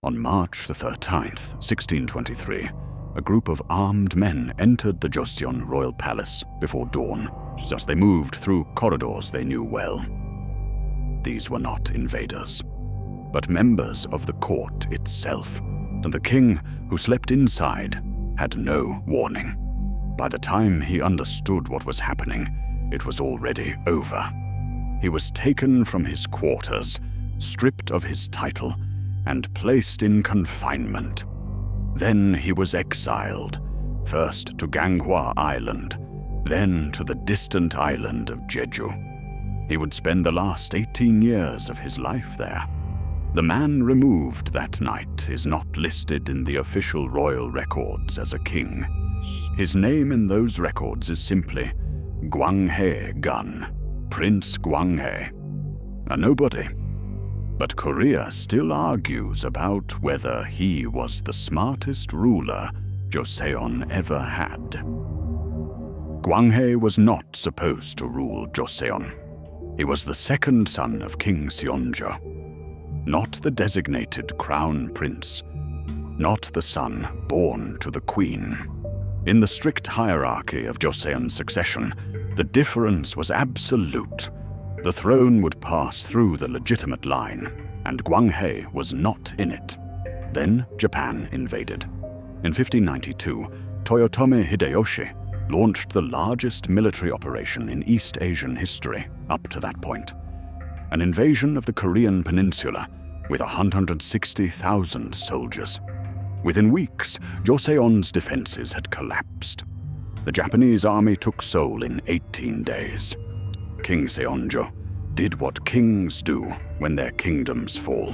On March the 13th, 1623, a group of armed men entered the Joseon royal palace before dawn, as they moved through corridors they knew well. These were not invaders, but members of the court itself, and the king, who slept inside, had no warning. By the time he understood what was happening, it was already over. He was taken from his quarters, stripped of his title, and placed in confinement. Then he was exiled, first to Gwanghae Island, then to the distant island of Jeju. He would spend the last 18 years of his life there. The man removed that night is not listed in the official royal records as a king. His name in those records is simply Gwanghae-gun, Prince Gwanghae, a nobody. But Korea still argues about whether he was the smartest ruler Joseon ever had. Gwanghae was not supposed to rule Joseon. He was the second son of King Seonjo, not the designated crown prince, not the son born to the queen. In the strict hierarchy of Joseon's succession, the difference was absolute. The throne would pass through the legitimate line, and Gwanghae was not in it. Then Japan invaded. In 1592, Toyotomi Hideyoshi launched the largest military operation in East Asian history up to that point. An invasion of the Korean peninsula with 160,000 soldiers. Within weeks, Joseon's defenses had collapsed. The Japanese army took Seoul in 18 days. King Seonjo did what kings do when their kingdoms fall.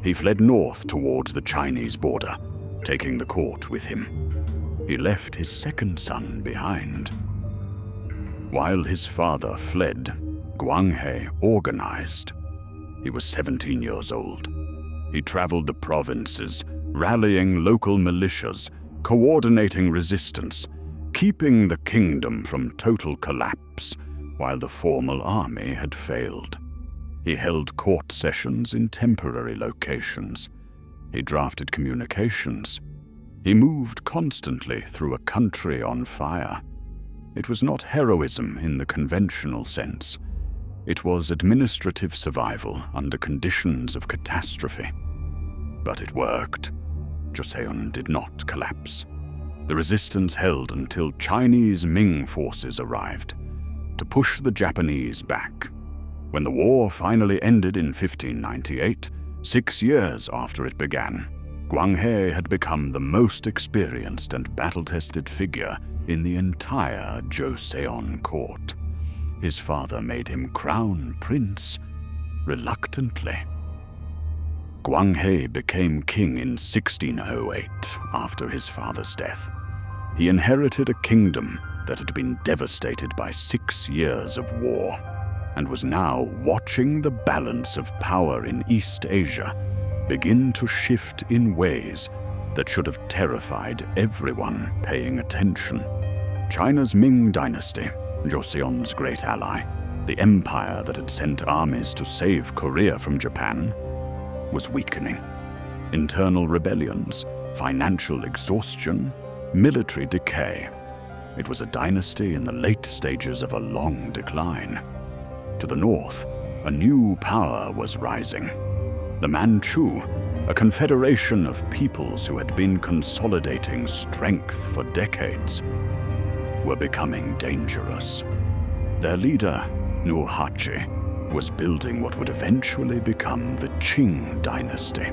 He fled north towards the Chinese border, taking the court with him. He left his second son behind. While his father fled, Gwanghae organized. He was 17 years old. He traveled the provinces, rallying local militias, coordinating resistance, keeping the kingdom from total collapse while the formal army had failed. He held court sessions in temporary locations. He drafted communications. He moved constantly through a country on fire. It was not heroism in the conventional sense. It was administrative survival under conditions of catastrophe. But it worked. Joseon did not collapse. The resistance held until Chinese Ming forces arrived to push the Japanese back. When the war finally ended in 1598, 6 years after it began, Gwanghae had become the most experienced and battle-tested figure in the entire Joseon court. His father made him crown prince reluctantly. Gwanghae became king in 1608 after his father's death. He inherited a kingdom that had been devastated by 6 years of war, and was now watching the balance of power in East Asia begin to shift in ways that should have terrified everyone paying attention. China's Ming Dynasty, Joseon's great ally, the empire that had sent armies to save Korea from Japan, was weakening. Internal rebellions, financial exhaustion, military decay. It was a dynasty in the late stages of a long decline. To the north, a new power was rising. The Manchu, a confederation of peoples who had been consolidating strength for decades, were becoming dangerous. Their leader, Nurhaci, was building what would eventually become the Qing dynasty.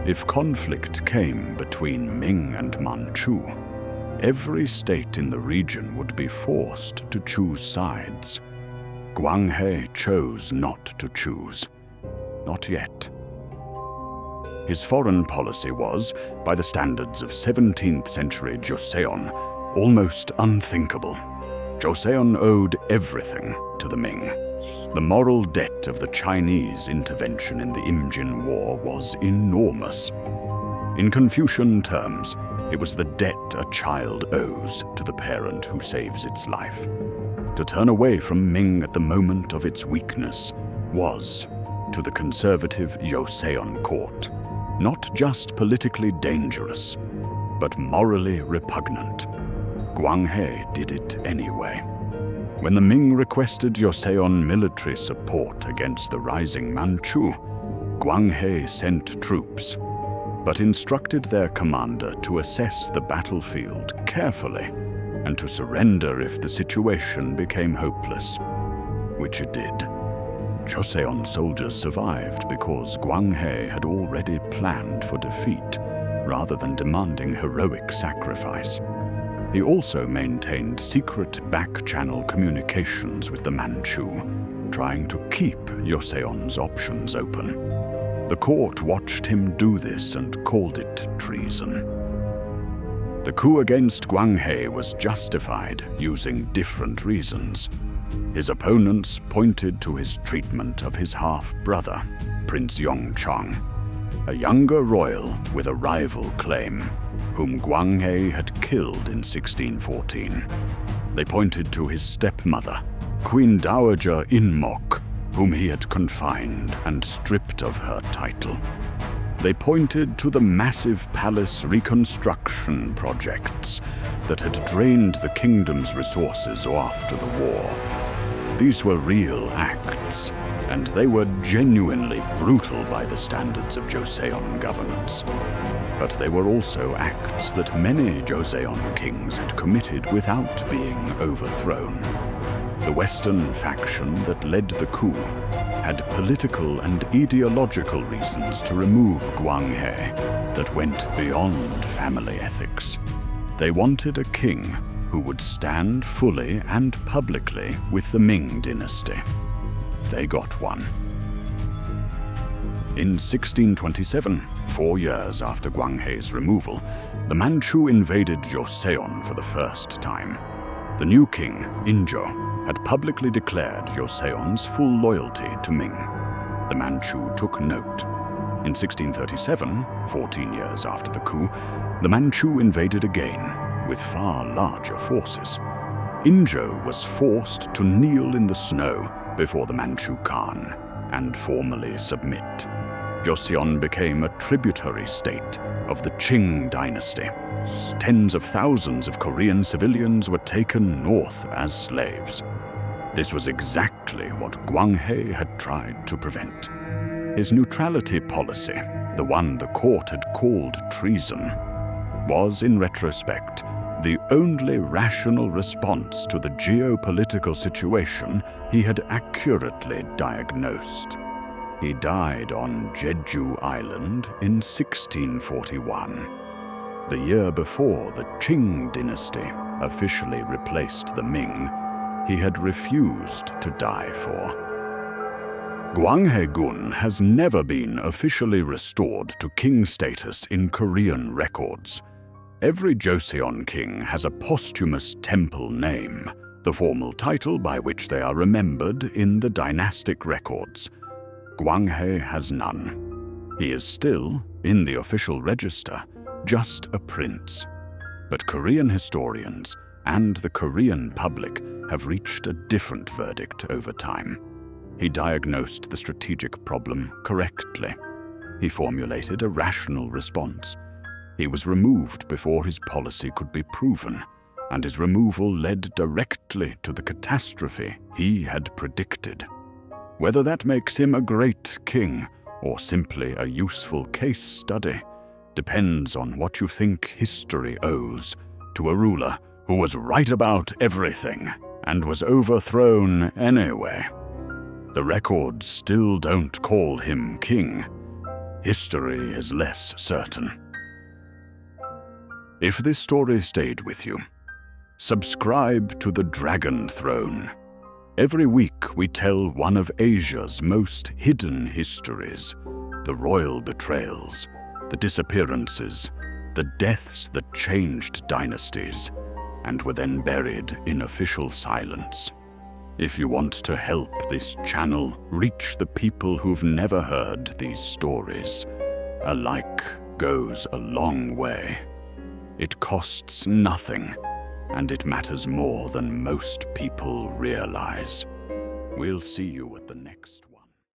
If conflict came between Ming and Manchu, every state in the region would be forced to choose sides. Gwanghae chose not to choose. Not yet. His foreign policy was, by the standards of 17th century Joseon, almost unthinkable. Joseon owed everything to the Ming. The moral debt of the Chinese intervention in the Imjin War was enormous. In Confucian terms, it was the debt a child owes to the parent who saves its life. To turn away from Ming at the moment of its weakness was, to the conservative Joseon court, not just politically dangerous, but morally repugnant. Gwanghae did it anyway. When the Ming requested Joseon military support against the rising Manchu, Gwanghae sent troops, but instructed their commander to assess the battlefield carefully and to surrender if the situation became hopeless, which it did. Joseon soldiers survived because Gwanghae had already planned for defeat rather than demanding heroic sacrifice. He also maintained secret back-channel communications with the Manchu, trying to keep Joseon's options open. The court watched him do this and called it treason. The coup against Gwanghae was justified using different reasons. His opponents pointed to his treatment of his half-brother, Prince Yongchang, a younger royal with a rival claim, whom Gwanghae had killed in 1614. They pointed to his stepmother, Queen Dowager Inmok, whom he had confined and stripped of her title. They pointed to the massive palace reconstruction projects that had drained the kingdom's resources after the war. These were real acts, and they were genuinely brutal by the standards of Joseon governance. But they were also acts that many Joseon kings had committed without being overthrown. The Western faction that led the coup had political and ideological reasons to remove Gwanghae that went beyond family ethics. They wanted a king who would stand fully and publicly with the Ming dynasty. They got one. In 1627, 4 years after Gwanghae's removal, the Manchu invaded Joseon for the first time. The new king, Injo, had publicly declared Joseon's full loyalty to Ming. The Manchu took note. In 1637, 14 years after the coup, the Manchu invaded again, with far larger forces. Injo was forced to kneel in the snow before the Manchu Khan and formally submit. Joseon became a tributary state of the Qing dynasty. Tens of thousands of Korean civilians were taken north as slaves. This was exactly what Gwanghae had tried to prevent. His neutrality policy, the one the court had called treason, was, in retrospect, the only rational response to the geopolitical situation he had accurately diagnosed. He died on Jeju Island in 1641. The year before the Qing dynasty officially replaced the Ming, he had refused to die for. Gwanghae-gun has never been officially restored to king status in Korean records. Every Joseon king has a posthumous temple name, the formal title by which they are remembered in the dynastic records. Gwanghae has none. He is still, in the official register, just a prince. But Korean historians and the Korean public have reached a different verdict over time. He diagnosed the strategic problem correctly. He formulated a rational response. He was removed before his policy could be proven, and his removal led directly to the catastrophe he had predicted. Whether that makes him a great king or simply a useful case study depends on what you think history owes to a ruler who was right about everything and was overthrown anyway. The records still don't call him king. History is less certain. If this story stayed with you, subscribe to the Dragon Throne. Every week we tell one of Asia's most hidden histories, the royal betrayals, the disappearances, the deaths that changed dynasties, and were then buried in official silence. If you want to help this channel reach the people who've never heard these stories, a like goes a long way. It costs nothing, and it matters more than most people realize. We'll see you at the next one.